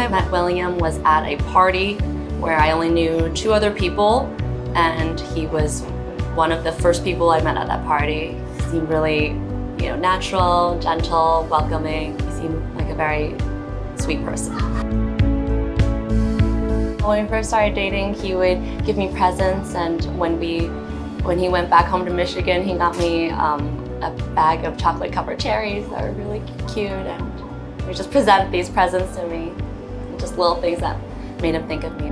I met William was at a party where I only knew 2 other people, and he was one of the first people I met at that party. He seemed really, natural, gentle, welcoming. He seemed like a very sweet person. When we first started dating, he would give me presents, and when he went back home to Michigan, he got me a bag of chocolate-covered cherries that were really cute, and he would just present these presents to me, just little things that made him think of me.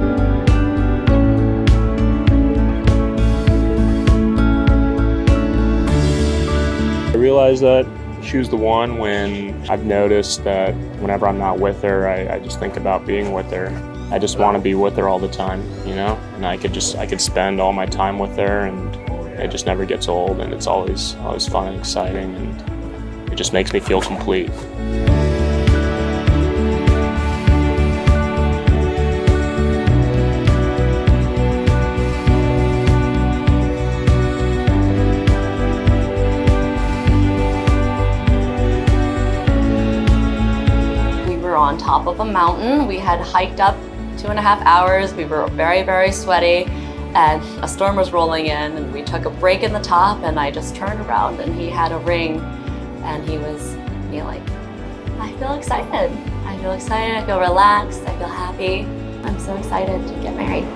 I realized that she was the one when I've noticed that whenever I'm not with her, I just think about being with her. I just want to be with her all the time, and I could spend all my time with her, and it just never gets old, and it's always fun and exciting, and it just makes me feel complete. On top of a mountain. We had hiked up 2.5 hours. We were very, very sweaty, and a storm was rolling in, and we took a break in the top, and I just turned around and he had a ring, and he was like, I feel excited. I feel relaxed, I feel happy. I'm so excited to get married.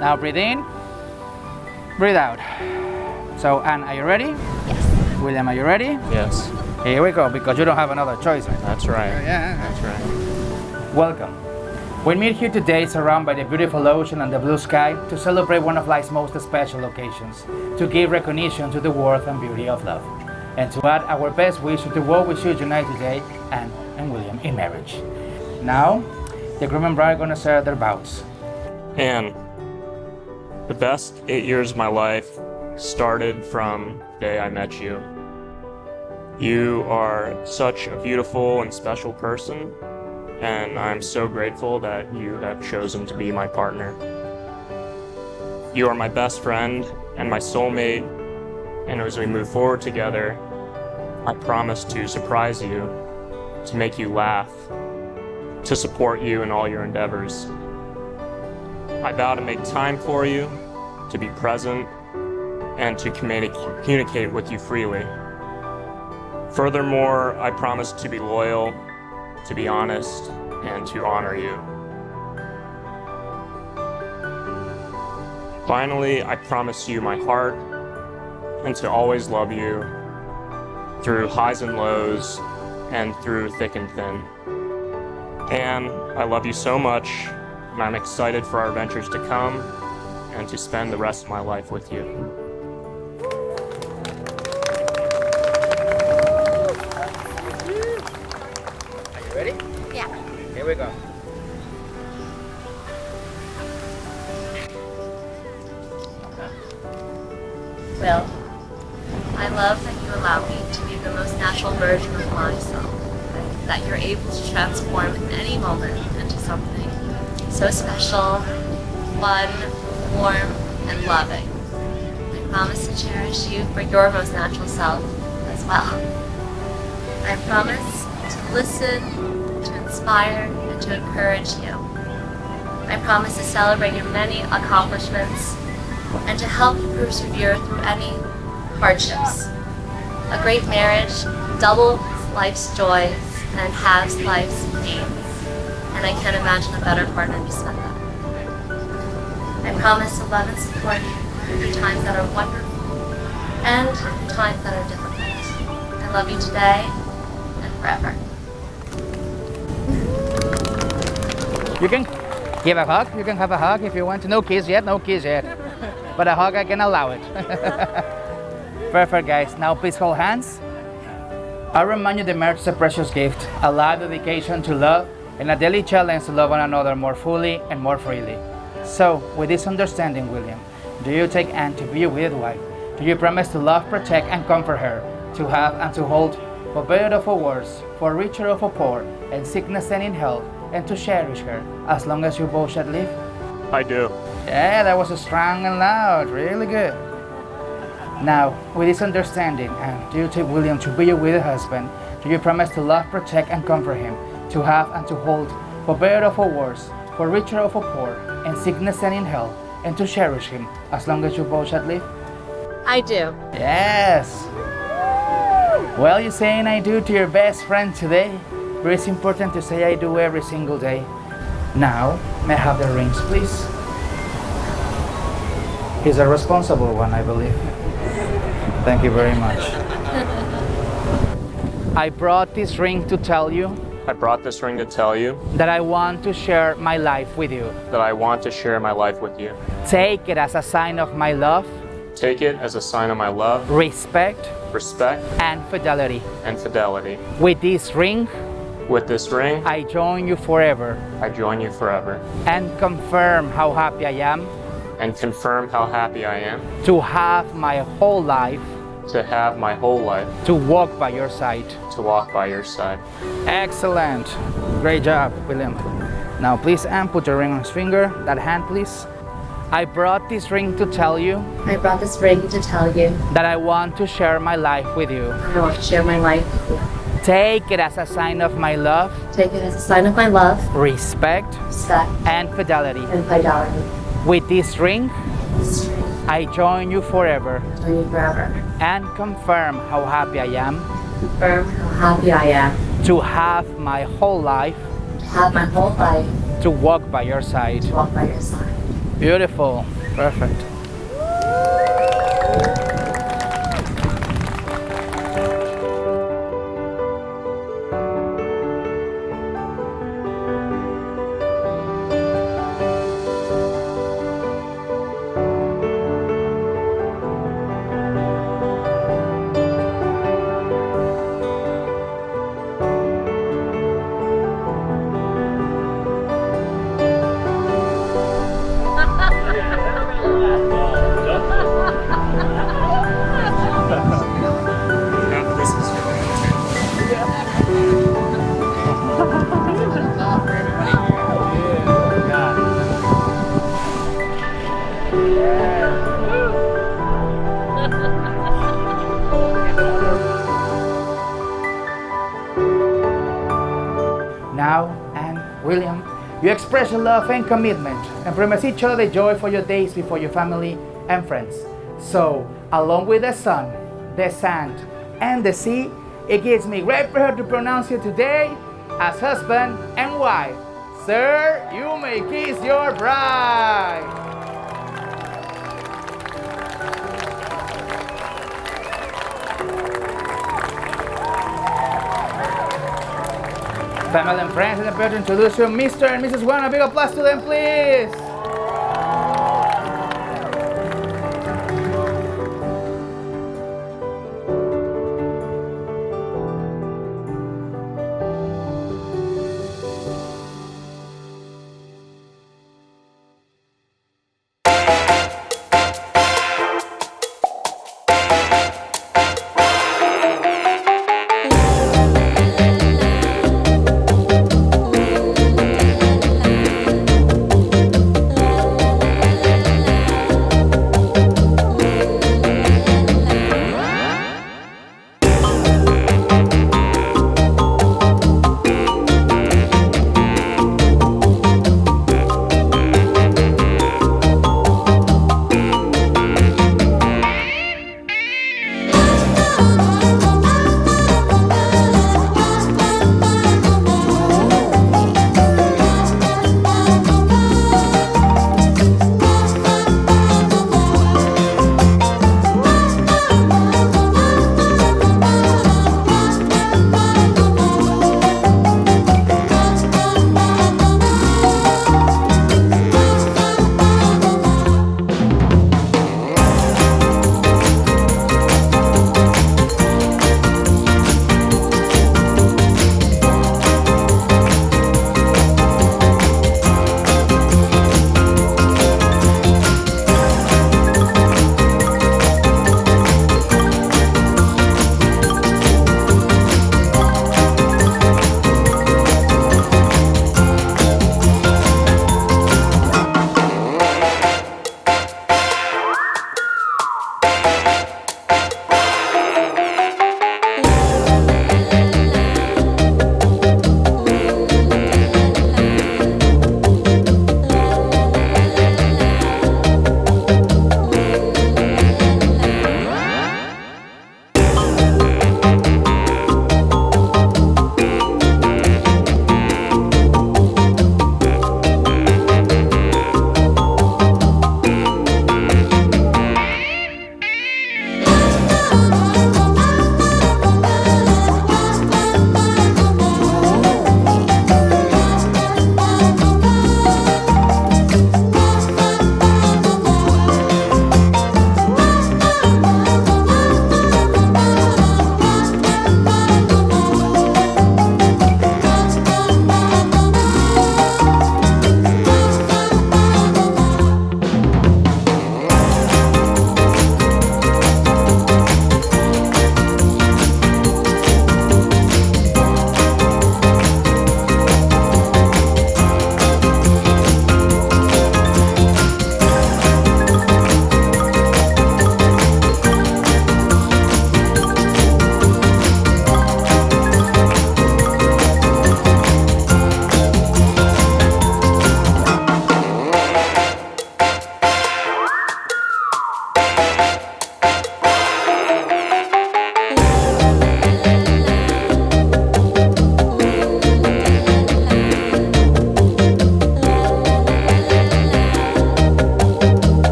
Now breathe in, breathe out. So, Anne, are you ready? Yes. William, are you ready? Yes. Here we go, because you don't have another choice. Right? That's right. Yeah. That's right. Welcome. We meet here today surrounded by the beautiful ocean and the blue sky to celebrate one of life's most special occasions, to give recognition to the worth and beauty of love. and to add our best wish to what we should unite today, Anne and William in marriage. Now, the groom and bride are gonna share their vows. And the best 8 years of my life started from the day I met you. You are such a beautiful and special person, and I'm so grateful that you have chosen to be my partner. You are my best friend and my soulmate, and as we move forward together, I promise to surprise you, to make you laugh, to support you in all your endeavors. I vow to make time for you, to be present, and to communicate with you freely. Furthermore, I promise to be loyal, to be honest, and to honor you. Finally, I promise you my heart and to always love you through highs and lows and through thick and thin. And I love you so much, and I'm excited for our adventures to come and to spend the rest of my life with you. Are you ready? Yeah. Here we go. Will, I love that you allow me to be the most natural version of myself, that you're able to transform any moment into something so special, fun, warm, and loving. I promise to cherish you for your most natural self as well. I promise to listen, to inspire, and to encourage you. I promise to celebrate your many accomplishments and to help you persevere through any hardships. A great marriage doubles life's joys and halves life's pains, and I can't imagine a better partner to spend that with. I promise to love and support you through times that are wonderful and times that are difficult. I love you today and forever. You can give a hug. You can have a hug if you want to. No kiss yet, no kiss yet. But a hug, I can allow it. Perfect, guys. Now please hold hands. I remind you that marriage is a precious gift, a life dedication to love, and a daily challenge to love one another more fully and more freely. So, with this understanding, William, do you take Anne to be your wedded wife? Do you promise to love, protect, and comfort her, to have and to hold, for better or for worse, for richer or for poor, in sickness and in health, and to cherish her as long as you both shall live? I do. Yeah, that was strong and loud. Really good. Now, with this understanding, Anne, do you take William to be your wedded husband? Do you promise to love, protect, and comfort him, to have and to hold, for better or for worse, for richer or for poor, in sickness and in health, and to cherish him as long as you both shall live? I do. Yes. Well, you're saying I do to your best friend today, but it's important to say I do every single day. Now, may I have the rings, please? He's a responsible one, I believe. Thank you very much. I brought this ring to tell you I brought this ring to tell you that I want to share my life with you. that I want to share my life with you. Take it as a sign of my love, Take it as a sign of my love, respect, respect, and fidelity. and fidelity. With this ring, With this ring, I join you forever I join you forever and confirm how happy I am and confirm how happy I am to have my whole life to have my whole life to walk by your side. to walk by your side. Excellent. Great job, William. Now please, Anne, put your ring on his finger. That hand, please. I brought this ring to tell you I brought this ring to tell you that I want to share my life with you. I want to share my life with you. Take it as a sign of my love, Take it as a sign of my love, respect, respect, and fidelity. and fidelity. With this ring, This ring, I join you forever join you forever. and confirm how happy I am Confirm how happy I am to have my whole life to have my whole life to walk by your side. to walk by your side. Beautiful. Perfect. William, you express your love and commitment and promise each other joy for your days before your family and friends. So, along with the sun, the sand, and the sea, it gives me great pleasure to pronounce you today as husband and wife. Sir, you may kiss your bride. Family and friends, it's a pleasure to introduce you, Mr. and Mrs. Wan. A big applause to them, please.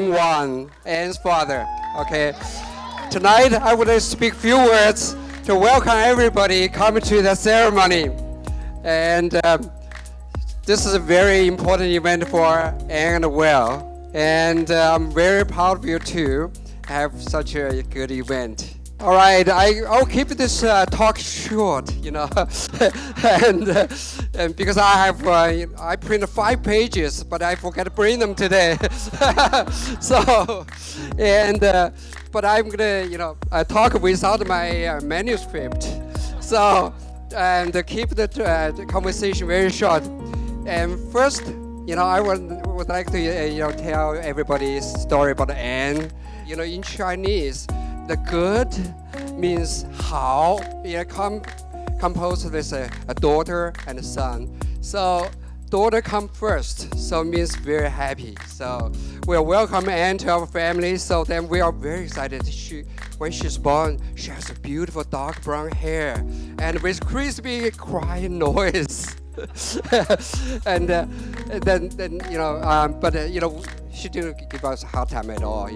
I'm Juan, Anne's father. Okay. Tonight, I would like to speak few words to welcome everybody coming to the ceremony. And this is a very important event for Anne and Will. And I'm very proud of you too, have such a good event. All right, I'll keep this talk short, you know, and because I printed 5 pages, but I forgot to bring them today. So, but I'm gonna, talk without my manuscript. So, and keep the conversation very short. And first, I would like to, tell everybody a story about Anne. In Chinese, the good means 好, composed with a daughter and a son. So daughter come first, so means very happy. So we'll welcome Anne to our family. So then we are very excited. When she's born, she has a beautiful dark brown hair and with crispy crying noise. And then she didn't give us a hard time at all,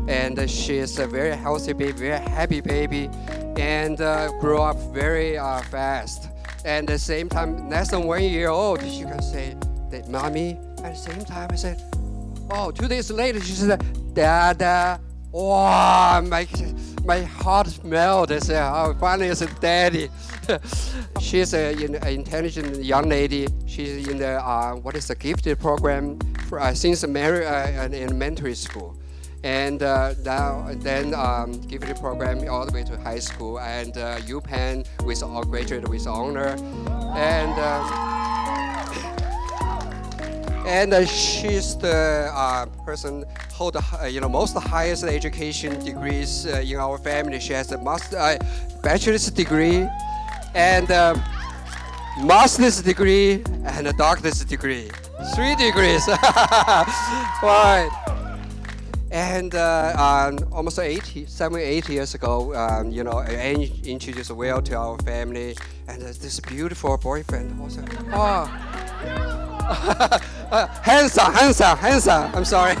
and she's a very healthy baby, very happy baby, and grew up very fast. And at the same time, less than 1 year old, she can say that mommy. At the same time, I said, 2 days later, she said, Dada. Wow, my heart melted. I said, oh, finally, I said, Daddy. She's an intelligent young lady. She's in the gifted program since in elementary school, and then gifted program all the way to high school, and UPenn with all graduated with honor, and she's the person hold most highest education degrees in our family. She has a bachelor's degree, and master's degree, and a doctor's degree. 3 degrees. Right. And almost 7-8 years ago, Anne introduced Will to our family, and this beautiful boyfriend also. Handsome. I'm sorry.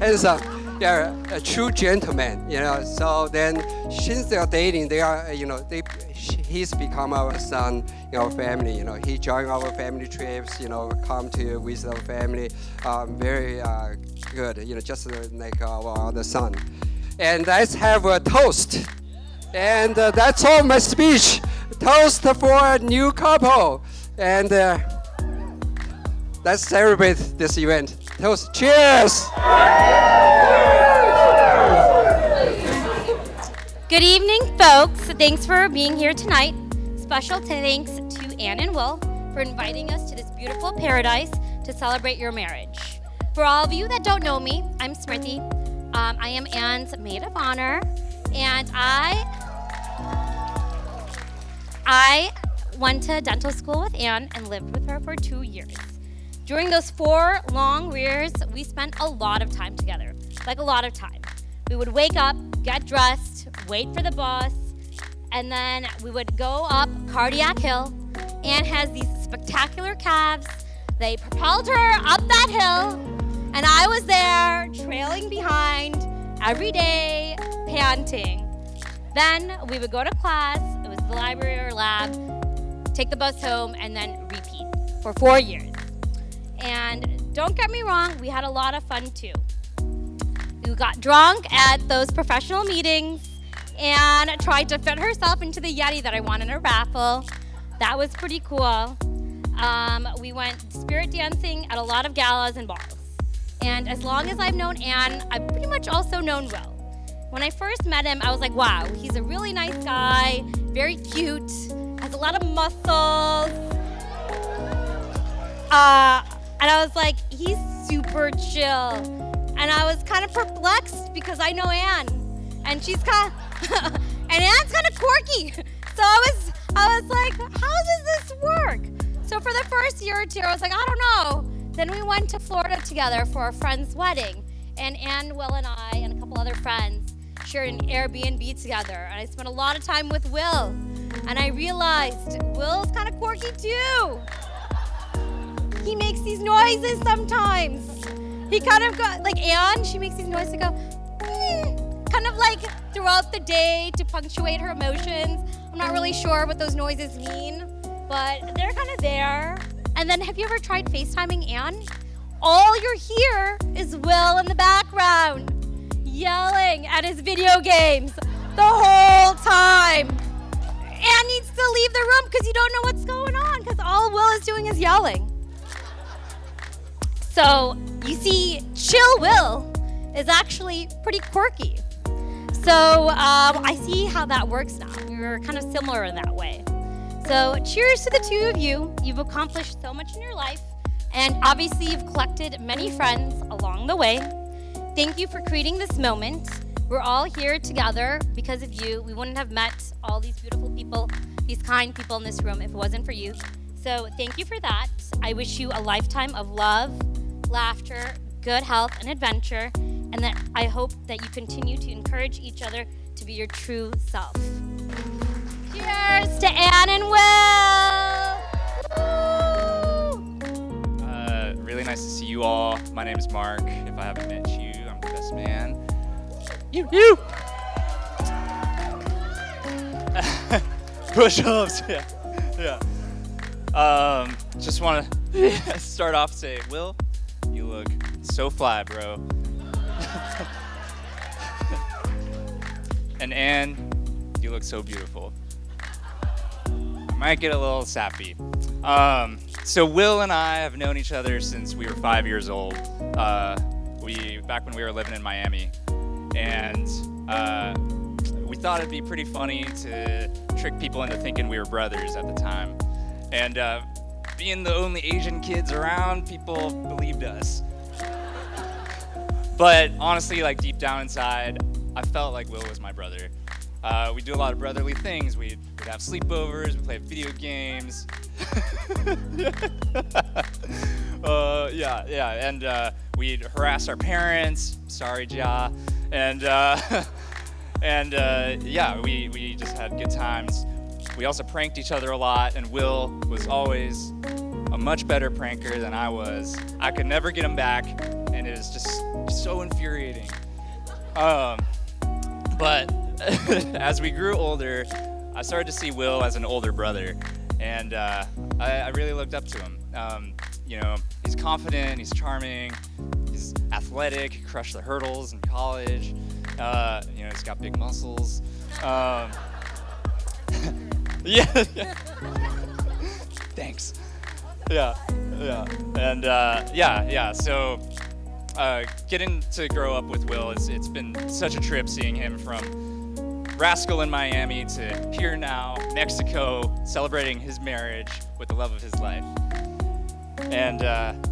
Handsome. They're a true gentleman, So then, since they're dating, they are, he's become our son in our family. He joined our family trips. Come to visit our family. Very good. Just like our other son. And let's have a toast. And that's all my speech. Toast for a new couple. And let's celebrate this event. Toast. Cheers. Good evening, folks. Thanks for being here tonight. Special thanks to Anne and Will for inviting us to this beautiful paradise to celebrate your marriage. For all of you that don't know me, I'm Smriti. I am Anne's maid of honor, and I went to dental school with Anne and lived with her for 2 years. During those 4 long years, we spent a lot of time together, like a lot of time. We would wake up, get dressed, wait for the bus, and then we would go up Cardiac Hill. Anne has these spectacular calves. They propelled her up that hill, and I was there trailing behind every day, panting. Then we would go to class. It was the library or lab, take the bus home, and then repeat for 4 years. And don't get me wrong, we had a lot of fun too. We got drunk at those professional meetings and tried to fit herself into the Yeti that I won in a raffle. That was pretty cool. We went spirit dancing at a lot of galas and balls. And as long as I've known Anne, I've pretty much also known Will. When I first met him, I was like, wow, he's a really nice guy, very cute, has a lot of muscles. And I was like, he's super chill. And I was kind of perplexed because I know Anne, and she's kind of, and Anne's kind of quirky. So I was like, how does this work? So for the first year or two, I was like, I don't know. Then we went to Florida together for a friend's wedding, and Anne, Will, and I, and a couple other friends shared an Airbnb together. And I spent a lot of time with Will, and I realized Will's kind of quirky too. He makes these noises sometimes. he kind of got, like Anne, she makes these noises to go, kind of like throughout the day to punctuate her emotions. I'm not really sure what those noises mean, but they're kind of there. And then have you ever tried FaceTiming Anne? All you're hear is Will in the background yelling at his video games the whole time. Anne needs to leave the room because you don't know what's going on because all Will is doing is yelling. So you see, Chill Will is actually pretty quirky. So I see how that works now. You're kind of similar in that way. So cheers to the two of you. You've accomplished so much in your life. And obviously you've collected many friends along the way. Thank you for creating this moment. We're all here together because of you. We wouldn't have met all these beautiful people, these kind people in this room if it wasn't for you. So thank you for that. I wish you a lifetime of love, laughter, good health, and adventure. And that I hope that you continue to encourage each other to be your true self. Cheers to Anne and Will! Really nice to see you all. My name is Mark. If I haven't met you, I'm the best man. You! Push-ups, yeah. Just want to start off and say, Will, you look so fly, bro. And Anne, you look so beautiful. I might get a little sappy. So Will and I have known each other since we were 5 years old. Back when we were living in Miami, and we thought it'd be pretty funny to trick people into thinking we were brothers at the time. And being the only Asian kids around, people believed us. But honestly, like deep down inside, I felt like Will was my brother. We do a lot of brotherly things. We'd have sleepovers, we'd play video games. And we'd harass our parents. Sorry, Ja. And we just had good times. We also pranked each other a lot, and Will was always a much better pranker than I was. I could never get him back, and it was just so infuriating. But as we grew older, I started to see Will as an older brother, and I really looked up to him. He's confident, he's charming, he's athletic, he crushed the hurdles in college. He's got big muscles. Yeah. Thanks. Yeah. And so getting to grow up with Will, it's been such a trip seeing him from rascal in Miami to here now, Mexico, celebrating his marriage with the love of his life. And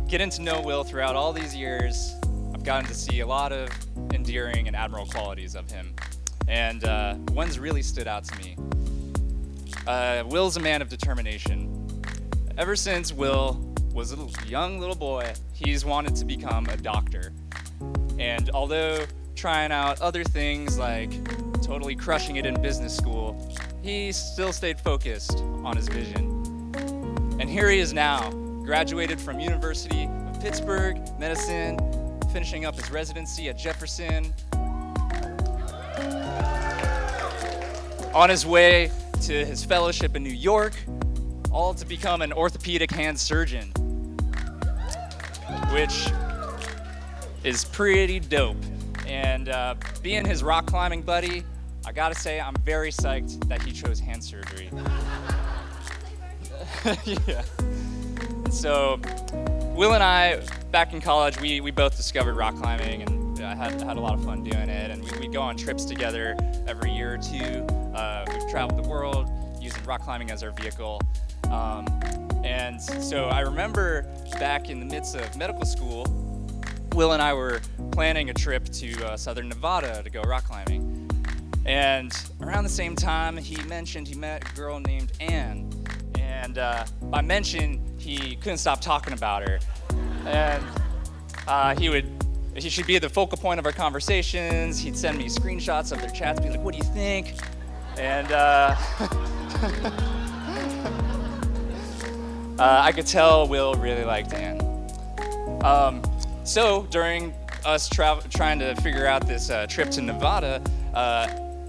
getting to know Will throughout all these years, I've gotten to see a lot of endearing and admirable qualities of him. And one's really stood out to me. Will's a man of determination. Ever since Will was a young little boy, he's wanted to become a doctor. And although trying out other things like totally crushing it in business school, he still stayed focused on his vision. And here he is now, graduated from University of Pittsburgh, medicine, finishing up his residency at Jefferson, on his way to his fellowship in New York, all to become an orthopedic hand surgeon, which is pretty dope. And being his rock climbing buddy, I gotta say I'm very psyched that he chose hand surgery. Yeah. So Will and I, back in college, we both discovered rock climbing, and I had a lot of fun doing it. And we'd go on trips together every year or two. We've traveled the world using rock climbing as our vehicle. And so I remember back in the midst of medical school, Will and I were planning a trip to Southern Nevada to go rock climbing. And around the same time, he mentioned he met a girl named Anne. And by mention, he couldn't stop talking about her. And he should be the focal point of our conversations. He'd send me screenshots of their chats, be like, what do you think? And I could tell Will really liked Anne. So during us trying to figure out this trip to Nevada,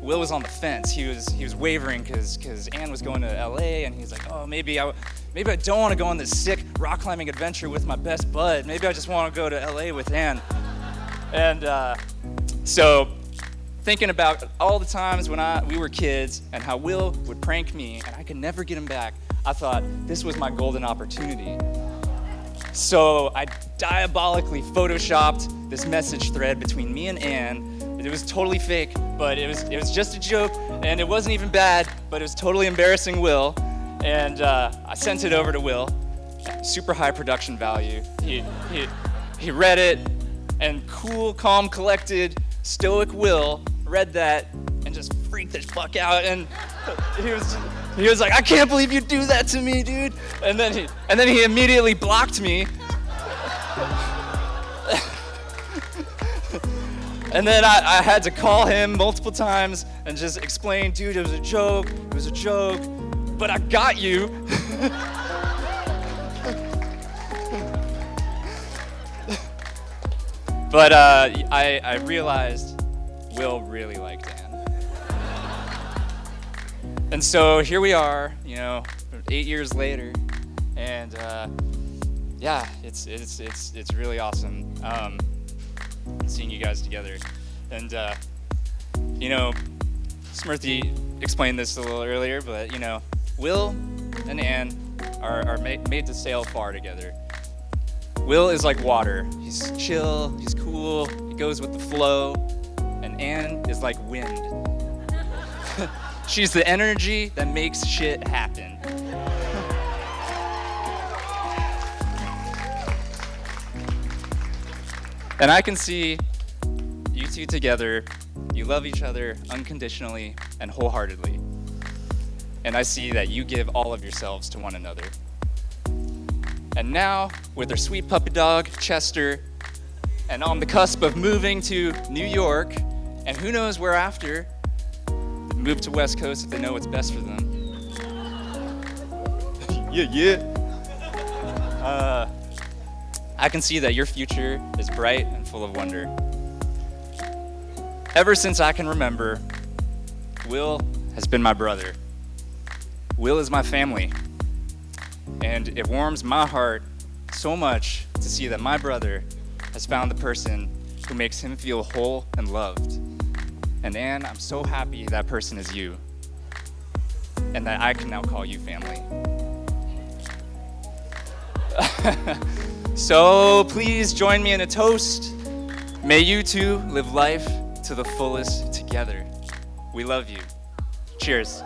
Will was on the fence. He was wavering because Ann was going to LA, and he's like, oh, maybe I don't want to go on this sick rock climbing adventure with my best bud. Maybe I just want to go to LA with Ann. And so thinking about all the times when we were kids and how Will would prank me and I could never get him back, I thought this was my golden opportunity. So I diabolically photoshopped this message thread between me and Ann. It was totally fake, but it was just a joke, and it wasn't even bad, but it was totally embarrassing Will. And I sent it over to Will. Super high production value. He read it, and cool, calm, collected, stoic Will read that and just freaked the fuck out. And he was like, I can't believe you do that to me, dude. And then he immediately blocked me. And then I had to call him multiple times and just explain, dude, it was a joke, but I got you. But I realized Will really liked Ann. And so here we are, 8 years later, and yeah, it's really awesome seeing you guys together. And Smriti explained this a little earlier, but Will and Ann are made to sail far together. Will is like water. He's chill, he's cool, he goes with the flow, and Ann is like wind. She's the energy that makes shit happen. And I can see you two together. You love each other unconditionally and wholeheartedly. And I see that you give all of yourselves to one another. And now, with their sweet puppy dog, Chester, and on the cusp of moving to New York, and who knows where after, move to West Coast if they know what's best for them. Yeah. I can see that your future is bright and full of wonder. Ever since I can remember, Will has been my brother. Will is my family. And it warms my heart so much to see that my brother has found the person who makes him feel whole and loved. And Ann, I'm so happy that person is you, and that I can now call you family. So please join me in a toast. May you two live life to the fullest together. We love you. Cheers.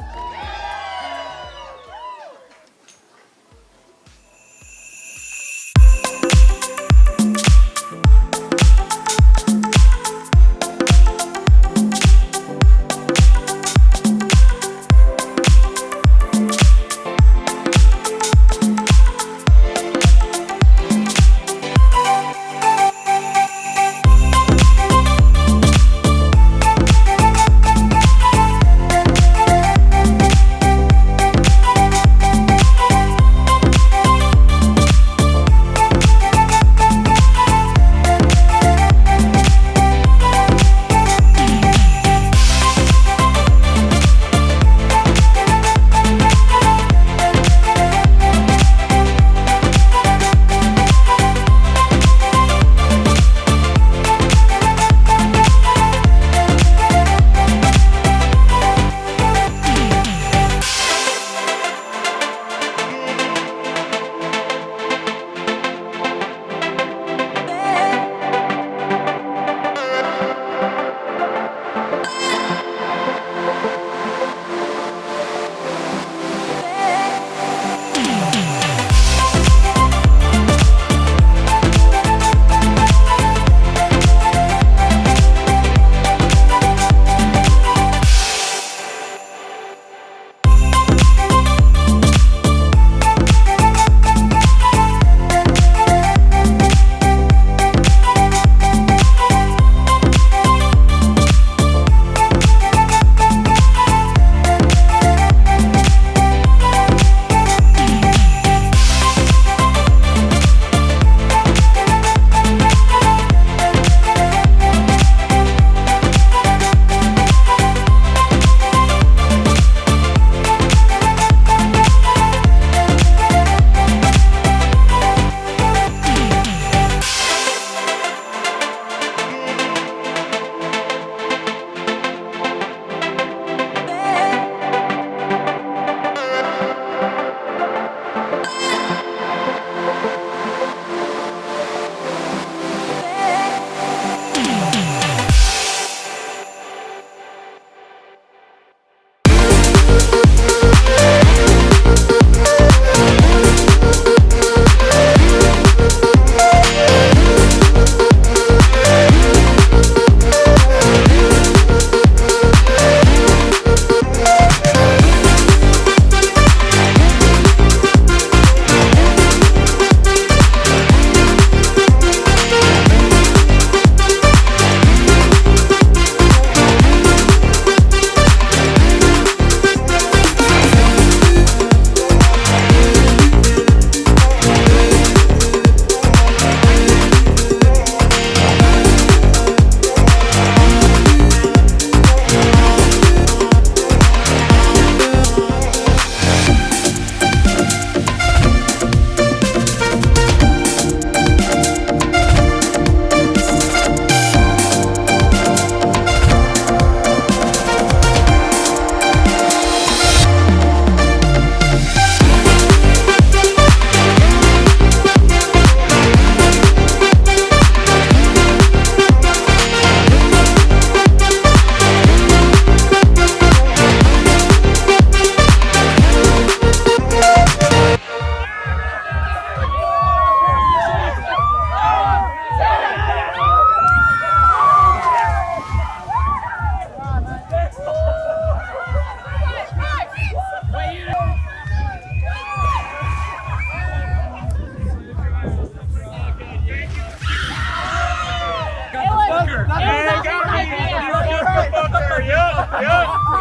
Hey, got me. You're a fucker. Yup.